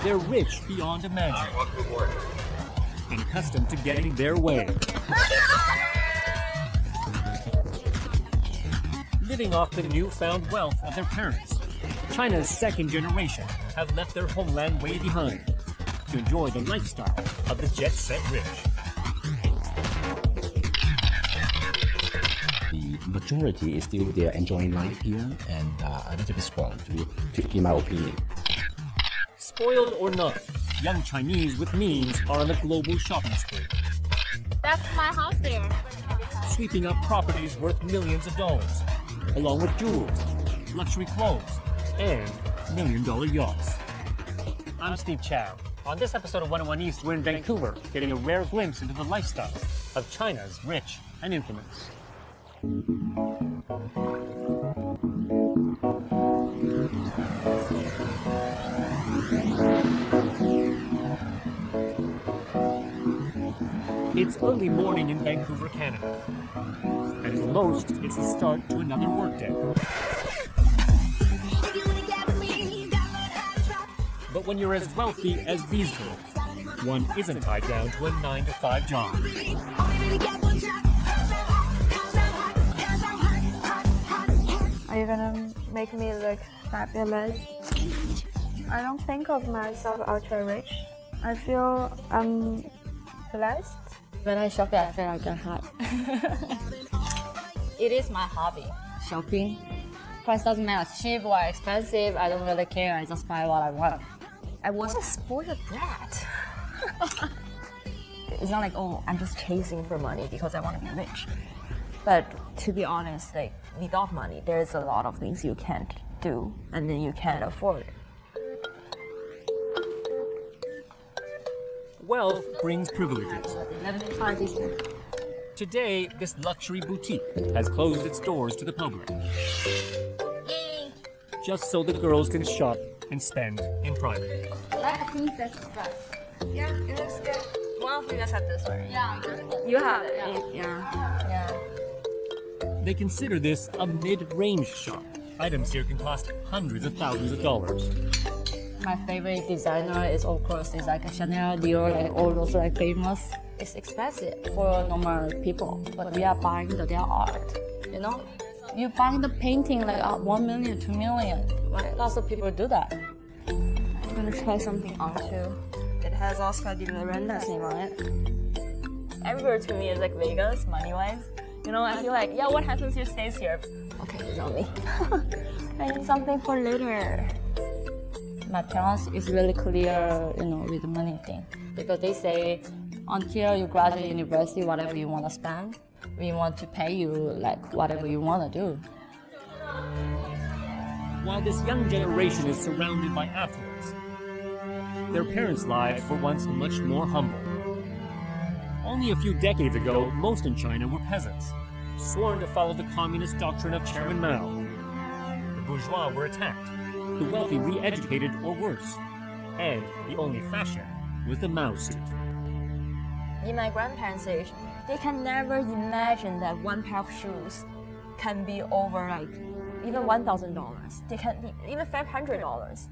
They're rich beyond imagining and accustomed to getting their way. Living off the newfound wealth of their parents, China's second generation have left their homeland way behind to enjoy the lifestyle of the jet-set rich. The majority is still they're enjoying life here and a little bit spoiled, in my opinion. Spoiled or not, young Chinese with means are on a global shopping spree, That's my house there. sweeping up properties worth millions of dollars, along with jewels, luxury clothes, and million-dollar yachts. I'm Steve Chow. On this episode of 101 East, we're in Vancouver, getting a rare glimpse into the lifestyle of China's rich and infamous. It's early morning in Vancouver, Canada. And at most, it's the start to another workday. But when you're as wealthy as these girls, one isn't tied down to a 9-to-5 job. Are you gonna make me look fabulous? I don't think of myself ultra rich. I feel I'm blessed. When I shop, I feel like I hot. It is my hobby, shopping. Price doesn't matter, cheap or expensive, I don't really care, I just buy what I want. I was a spoiled brat. It's not like, oh, I'm just chasing for money because I want to be rich. But to be honest, like, without money, there's a lot of things you can't do and then you can't afford. Wealth brings privileges. Let me try this one. Today, this luxury boutique has closed its doors to the public, just so the girls can shop and spend in private. Like a princess dress. Yeah, it looks good. One of you guys have this one. Yeah. You have it. Yeah. They consider this a mid-range shop. Items here can cost hundreds of thousands of dollars. My favorite designer is, of course, is like a Chanel, Dior, like all those like famous. It's expensive for normal people, but we are buying their art. You know, you buying the painting like 1 million, 2 million. Right? Lots of people do that. I'm gonna try something on too. It has Oscar de la Renta's name on it. Everywhere to me is like Vegas, money-wise. You know, I feel like, yeah, what happens here stays here. Okay, it's on me. I need something for later. My parents is really clear, you know, with the money thing. Because they say, until you graduate university, whatever you want to spend, we want to pay you like whatever you want to do. While this young generation is surrounded by affluence, their parents' lives were once much more humble. Only a few decades ago, most in China were peasants, sworn to follow the communist doctrine of Chairman Mao. The bourgeois were attacked, the wealthy re-educated or worse, and the only fashion was the Mao suit. In my grandparents' age, they can never imagine that one pair of shoes can be over like even $1,000. They can be even $500.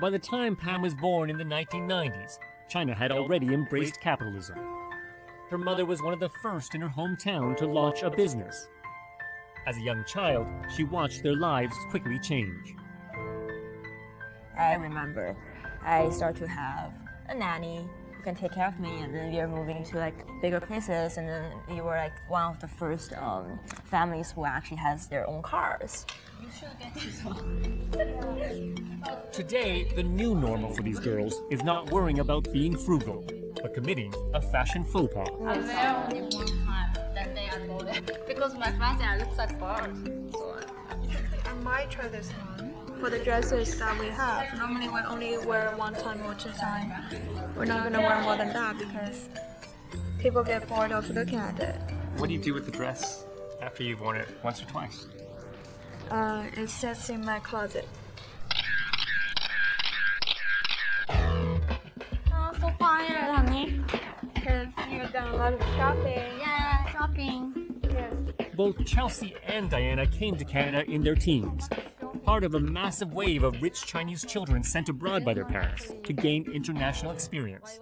By the time Pam was born in the 1990s, China had already embraced capitalism. Her mother was one of the first in her hometown to launch a business. As a young child, she watched their lives quickly change. I remember I started to have a nanny who can take care of me, and then we are moving to like bigger places, and then we were like one of the first families who actually has their own cars. You should get this one. Today, the new normal for these girls is not worrying about being frugal, but committing a fashion faux pas. I wear only one time. That day I bought it because my friends say I look like bird. So I might try this one. For the dresses that we have, normally we only wear one time or two times. We're not gonna wear more than that because people get bored of looking at it. What do you do with the dress after you've worn it once or twice? It sits in my closet. oh, so quiet, honey. Because you've done a lot of shopping. Yeah, shopping. Yes. Both Chelsea and Diana came to Canada in their teens, part of a massive wave of rich Chinese children sent abroad by their parents to gain international experience,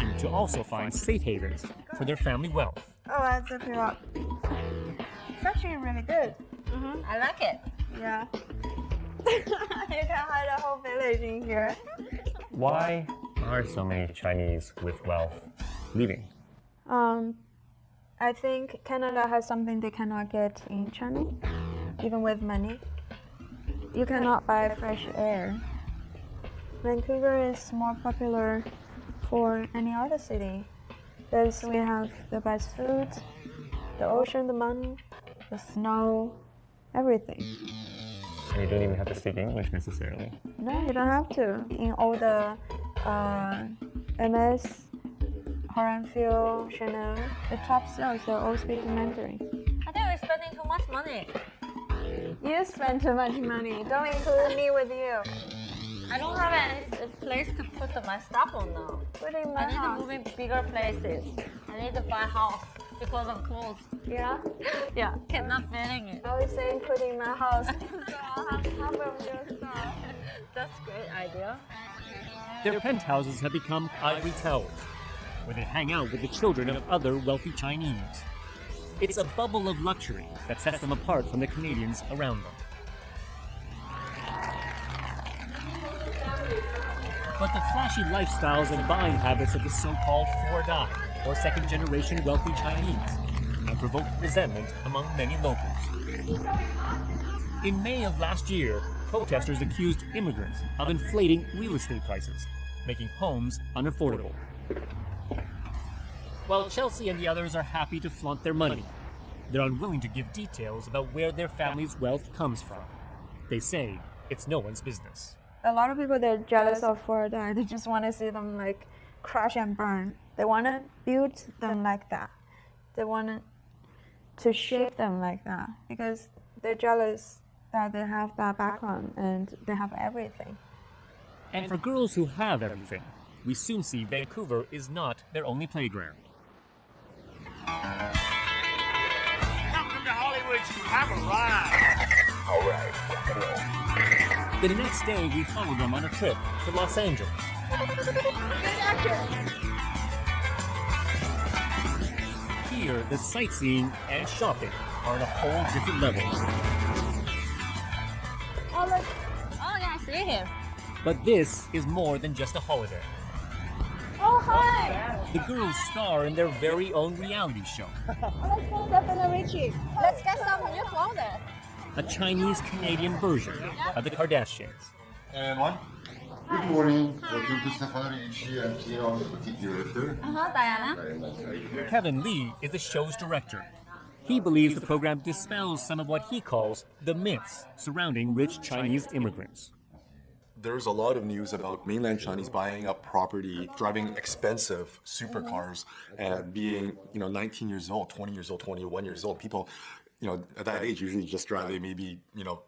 and to also find safe havens for their family wealth. Oh, I'll zip you up. It's actually really good. I like it. Yeah. You can hide a whole village in here. Why are so many Chinese with wealth leaving? I think Canada has something they cannot get in China, even with money. You cannot buy fresh air. Vancouver is more popular for any other city because we have the best food, the ocean, the mountain, the snow, everything. And you don't even have to speak English necessarily. No, you don't have to. In all the MS, Horanfield, Chanel, the top sales, they all speak Mandarin. I think we're spending too much money. You spend too much money. Don't include me with you. I don't have a place to put my stuff on now. Put in I my need to house. move in bigger places. I need to buy a house because of clothes. Yeah? Yeah, cannot fit in it. I was saying put in my house. So I'll have half of your stuff. That's a great idea. Their penthouses have become ivory towers, where they hang out with the children of other wealthy Chinese. It's a bubble of luxury that sets them apart from the Canadians around them. But the flashy lifestyles and buying habits of the so-called 4-die, or second-generation wealthy Chinese, have provoked resentment among many locals. In May of last year, protesters accused immigrants of inflating real estate prices, making homes unaffordable. While Chelsea and the others are happy to flaunt their money, they're unwilling to give details about where their family's wealth comes from. They say it's no one's business. A lot of people, they're jealous of 4-die. They just want to see them like crash and burn. They want to build them like that. They want to shape them like that because they're jealous that they have that background and they have everything. And for girls who have everything, we soon see Vancouver is not their only playground. Welcome to Hollywood. Have a ride. All right. The next day, we follow them on a trip to Los Angeles. Here, the sightseeing and shopping are on a whole different level. Oh yeah, I see him. But this is more than just a holiday. Oh hi. The girls star in their very own reality show, Let's get some new clothes. a Chinese-Canadian version of the Kardashians. And one. Good morning. Welcome to Safari HG. I'm Theo, boutique director. Diana. Kevin Lee is the show's director. He believes the program dispels some of what he calls the myths surrounding rich Chinese immigrants. There's a lot of news about mainland Chinese buying up property, driving expensive supercars, and being, 19 years old, 20 years old, 21 years old. People, at that age usually just drive maybe,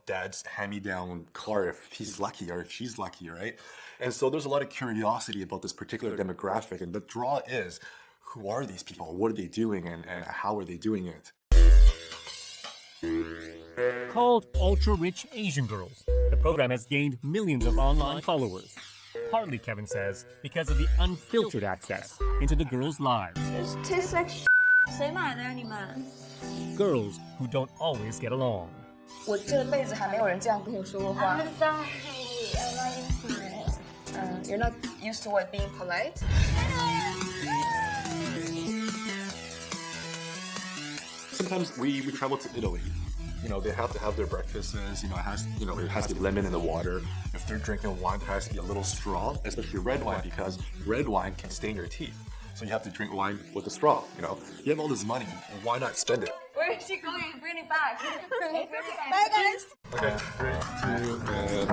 dad's hand-me-down car if he's lucky or if she's lucky, right? And so there's a lot of curiosity about this particular demographic, and the draw is, who are these people? What are they doing, and how are they doing it? Called ultra-rich Asian girls, the program has gained millions of online followers. Partly, Kevin says, because of the unfiltered access into the girls' lives. It tastes like 谁买的呀你们？ Girls who don't always get along. 我这辈子还没有人这样跟我说过话。 I'm sorry, I'm not used to it. You're not used to what being polite? Sometimes we travel to Italy. They have to have their breakfasts. It has to be lemon in the water. If they're drinking wine, it has to be a little strong, especially red wine, because red wine can stain your teeth. So you have to drink wine with a straw. You have all this money. Why not spend it? Where is she going? Bring it back. Bye guys. Okay, 3, 2, and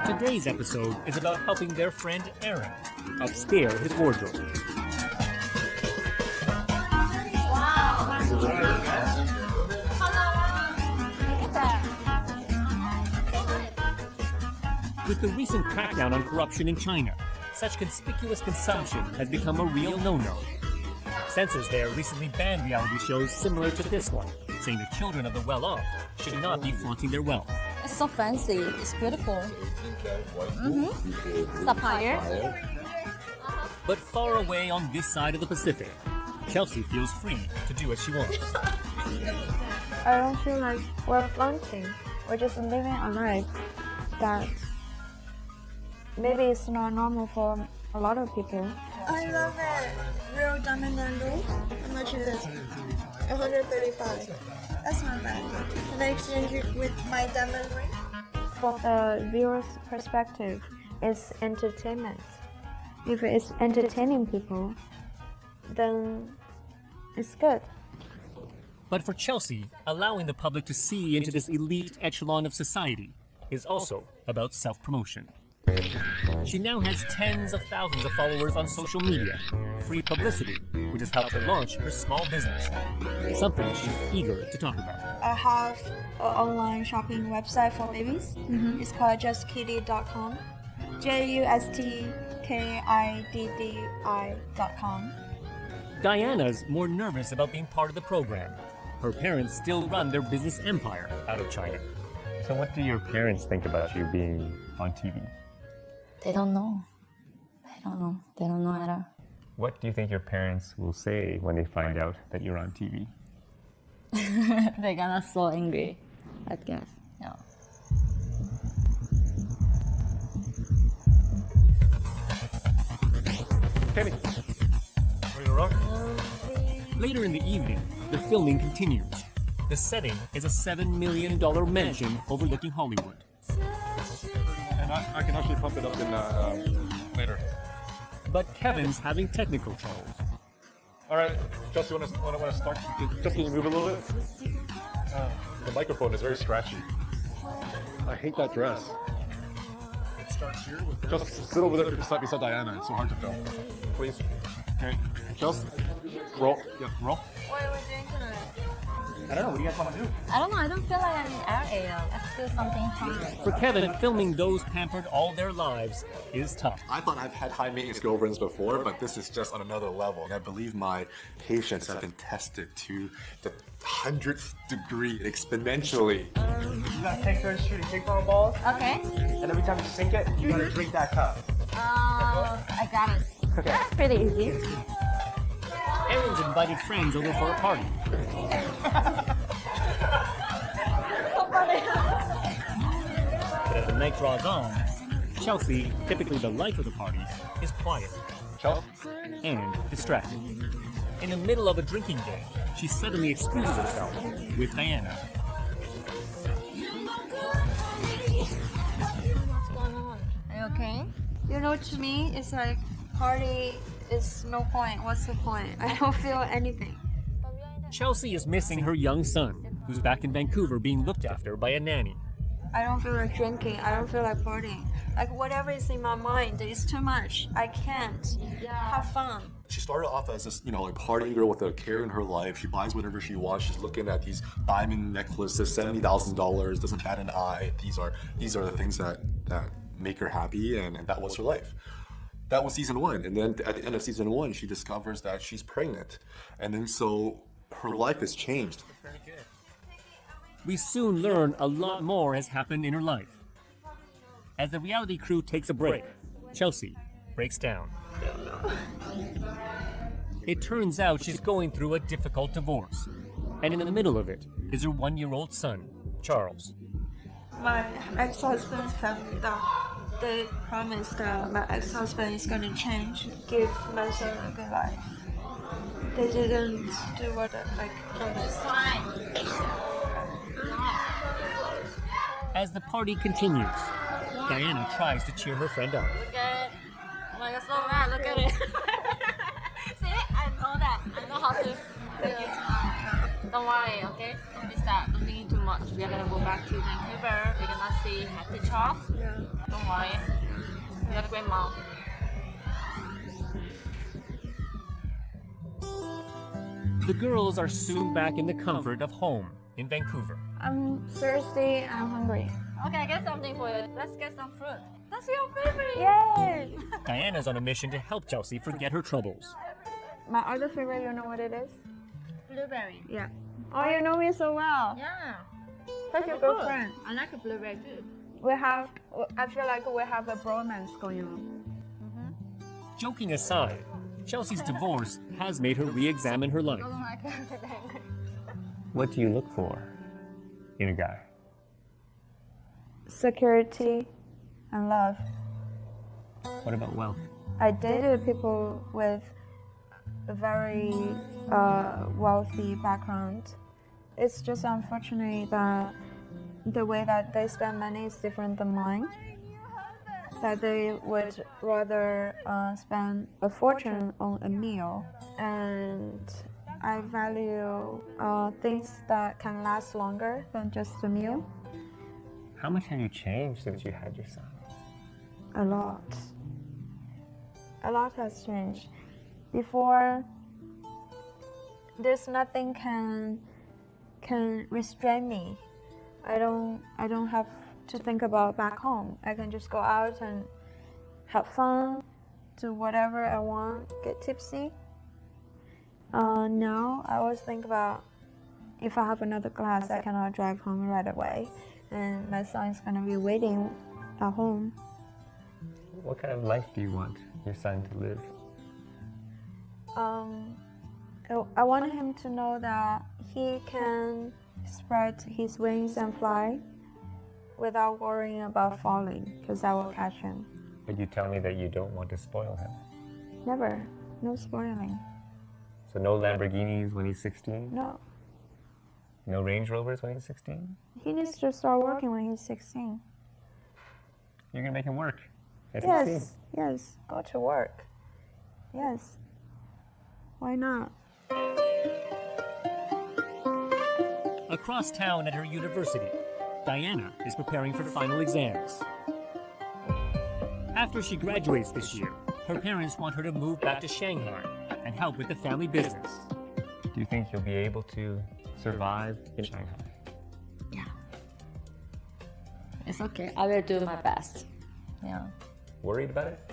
1. Today's episode is about helping their friend Aaron upscale his wardrobe. With the recent crackdown on corruption in China, such conspicuous consumption has become a real no-no. Censors there recently banned reality shows similar to this one, saying the children of the well-off should not be flaunting their wealth. It's so fancy. It's beautiful. Sapphire. But far away on this side of the Pacific, Chelsea feels free to do what she wants. I don't feel like we're flaunting. We're just living a life that maybe it's not normal for a lot of people. I love it. Real diamond ring. How much is it? 135. That's not bad. Can I exchange it with my diamond ring? From the viewer's perspective, it's entertainment. If it's entertaining people, then it's good. But for Chelsea, allowing the public to see into this elite echelon of society is also about self-promotion. She now has tens of thousands of followers on social media, free publicity, which has helped her launch her small business, something she's eager to talk about. I have an online shopping website for babies. It's called justkiddy.com. JUSTKIDDI.com. Diana's more nervous about being part of the program. Her parents still run their business empire out of China. So what do your parents think about you being on TV? They don't know. They don't know at all. What do you think your parents will say when they find out that you're on TV? They're gonna so angry, I guess. Yeah. Kenny, ready to rock? Later in the evening, the filming continues. The setting is a $7 million mansion overlooking Hollywood. And I can actually pump it up in later. But Kevin's having technical troubles. All right, Chelsea, want to start? Just can you move a little bit? The microphone is very scratchy. I hate that dress. It starts here with just sit over there beside Diana. It's so hard to film. Please. Okay, Chelsea, roll. Yeah, roll. What are we doing tonight? I don't know. What do you guys want to do? I don't know. I don't feel like I'm in LA. Let's do something fun. For Kevin, filming those pampered all their lives is tough. I thought I've had high maintenance girlfriends before, but this is just on another level. I believe my patience have been tested to the 100th degree exponentially. You gotta take those shooting ping pong balls, Okay. and every time you sink it, you gotta drink that cup. I got it. Okay. That's pretty easy. Erin's invited friends over for a party. But as the night draws on, Chelsea, typically the life of the party, is quiet and distracted. In the middle of a drinking game, she suddenly excuses herself with Diana. What's going on? Are you okay? You know, to me, it's like party is no point. What's the point? I don't feel anything. Chelsea is missing her young son, who's back in Vancouver being looked after by a nanny. I don't feel like drinking. I don't feel like partying. Like whatever is in my mind is too much. I can't have fun. She started off as this, like party girl with a care in her life. She buys whatever she wants. She's looking at these diamond necklaces, $70,000. Doesn't bat an eye. These are the things that make her happy, and that was her life. That was season 1, and then at the end of season 1, she discovers that she's pregnant, and then so her life has changed. We soon learn a lot more has happened in her life. As the reality crew takes a break, Chelsea breaks down. It turns out she's going through a difficult divorce, and in the middle of it is her 1-year-old son, Charles. My ex-husband's family, they promised that my ex-husband is going to change, give my son a good life. They didn't do what I promised. As the party continues, Diana tries to cheer her friend up. Look at it. Oh my god, so bad. Look at it. See, I know that. I know how to do it. Don't worry, okay? Don't be sad. Don't think too much. We are gonna go back to Vancouver. We're gonna see Happy Charles. Yeah. Don't worry. We got a great mom. The girls are soon back in the comfort of home in Vancouver. I'm thirsty. I'm hungry. Okay, I get something for you. Let's get some fruit. That's your favorite. Yay! Diana's on a mission to help Chelsea forget her troubles. My other favorite, you know what it is? Blueberry. Yeah. Oh, you know me so well. Yeah. Such a good friend. I like a blueberry too. I feel like we have a bromance going on. Joking aside, Chelsea's divorce has made her re-examine her life. What do you look for in a guy? Security and love. What about wealth? I dated people with a very wealthy background. It's just unfortunate that the way that they spend money is different than mine. That they would rather spend a fortune on a meal, and I value things that can last longer than just a meal. How much have you changed since you had your son? A lot. A lot has changed. Before, there's nothing can restrain me. I don't have to think about back home. I can just go out and have fun, do whatever I want, get tipsy. Now I always think about if I have another class, I cannot drive home right away, and my son is gonna be waiting at home. What kind of life do you want your son to live? I want him to know that he can spread his wings and fly without worrying about falling, because I will catch him. But you tell me that you don't want to spoil him. Never. No spoiling. So no Lamborghinis when he's 16? No. No Range Rovers when he's 16? He needs to start working when he's 16. You're gonna make him work at 16? Yes. Yes. Go to work. Yes. Why not? Across town at her university, Diana is preparing for final exams. After she graduates this year, her parents want her to move back to Shanghai and help with the family business. Do you think you'll be able to survive in Shanghai? Yeah. It's okay. I will do my best. Yeah. Worried about it?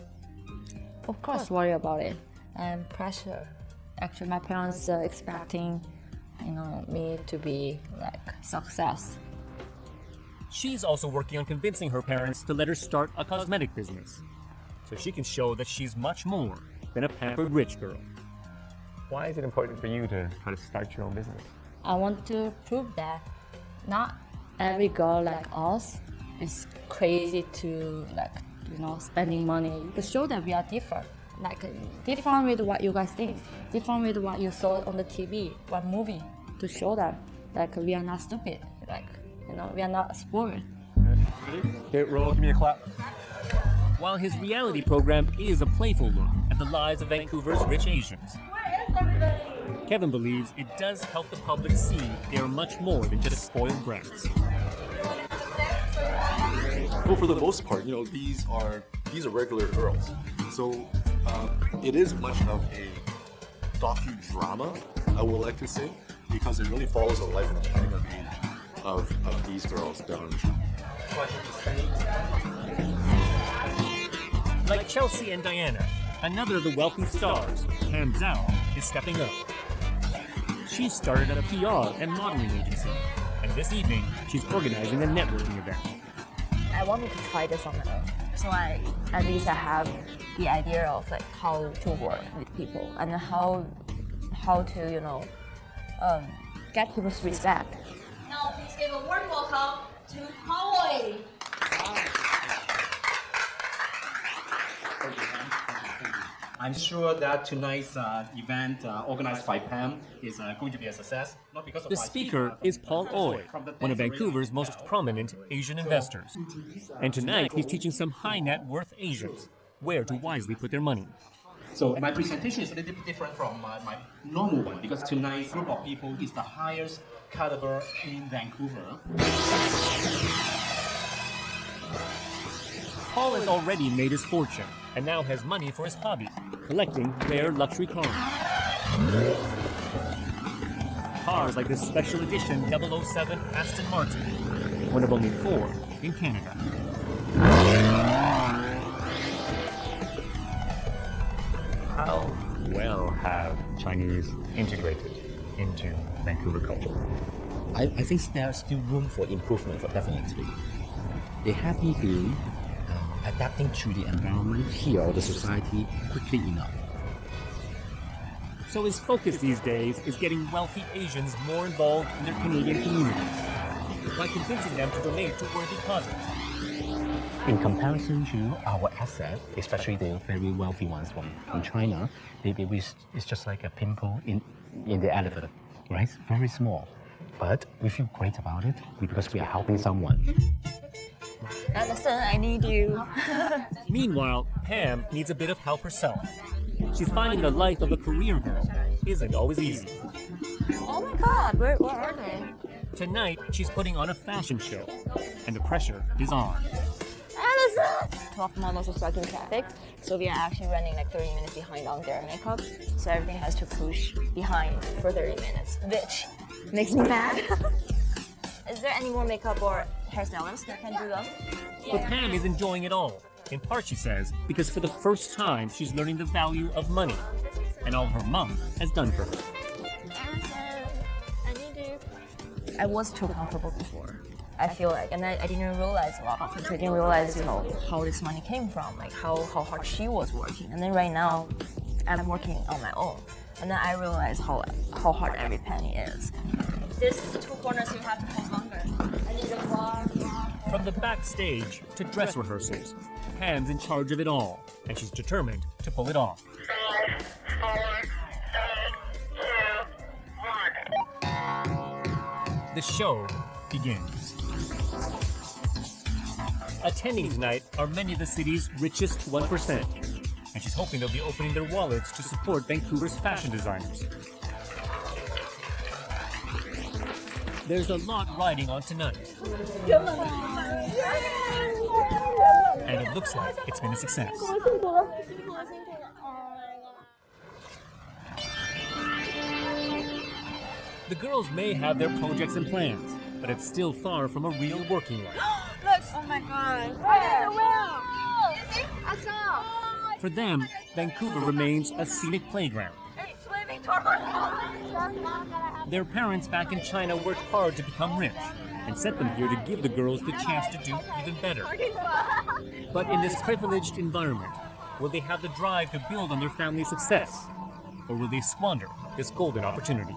Of course, worry about it and pressure. Actually, my parents are expecting, me to be like success. She's also working on convincing her parents to let her start a cosmetic business, so she can show that she's much more than a pampered rich girl. Why is it important for you to try to start your own business? I want to prove that not every girl like us is crazy to spending money. To show that we are different. Different with what you guys think, different with what you saw on the TV, what movie, to show them we are not stupid, we are not spoiled. Okay, roll, give me a clap. While his reality program is a playful look at the lives of Vancouver's rich Asians, Kevin believes it does help the public see they are much more than just spoiled brats. Well, for the most part, these are regular girls. So it is much of a docudrama, I would like to say, because it really follows the life and the coming of age of these girls down in China. Like Chelsea and Diana, another of the wealthy stars, Han Zhao, is stepping up. She started at a PR and modeling agency, and this evening she's organizing a networking event. I wanted to try this on my own, so at least I have the idea of how to work with people and how to get people's respect. Now please give a warm welcome to Holly. I'm sure that tonight's event organized by Pam is going to be a success. Not because of The speaker is Paul Oy, one of Vancouver's most prominent Asian investors. And tonight he's teaching some high net worth Asians where to wisely put their money. So my presentation is a little bit different from my normal one because tonight's group of people is the highest caliber in Vancouver. Paul has already made his fortune and now has money for his hobby, collecting rare luxury cars. Cars like this special edition 007 Aston Martin, one of only 4 in Canada. How well have Chinese integrated into Vancouver culture? I think there's still room for improvement, definitely. They haven't been adapting to the environment here or the society quickly enough. So his focus these days is getting wealthy Asians more involved in their Canadian communities by convincing them to donate to worthy causes. In comparison to our assets, especially the very wealthy ones from China, it's just like a pimple in the elephant, right? Very small. But we feel great about it because we are helping someone. Anderson, I need you. Meanwhile, Pam needs a bit of help herself. She's finding the life of a career girl isn't always easy. Oh my god, where are they? Tonight, she's putting on a fashion show, and the pressure is on. Anderson! 12 models are stuck in traffic, so we are actually running like 30 minutes behind on their makeup. So everything has to push behind for 30 minutes, which makes me mad. Is there any more makeup or hairstylists that can do them? But Pam is enjoying it all. In part, she says, because for the first time, she's learning the value of money and all her mom has done for her. I need you. I was too comfortable before. I feel like, and I didn't realize a lot of things. I didn't realize, how this money came from, like how hard she was working. And then right now, I'm working on my own. And then I realize how hard every penny is. This is the two corners you have to hold longer. I need a bar. From the backstage to dress rehearsals, Pam's in charge of it all, and she's determined to pull it off. 5, 4, 3, 2, 1. The show begins. Attending tonight are many of the city's richest 1%, and she's hoping they'll be opening their wallets to support Vancouver's fashion designers. There's a lot riding on tonight. And it looks like it's been a success. The girls may have their projects and plans, but it's still far from a real working life. Look! Oh my god. Where? For them, Vancouver remains a scenic playground. Their parents back in China worked hard to become rich and sent them here to give the girls the chance to do even better. But in this privileged environment, will they have the drive to build on their family's success? Or will they squander this golden opportunity?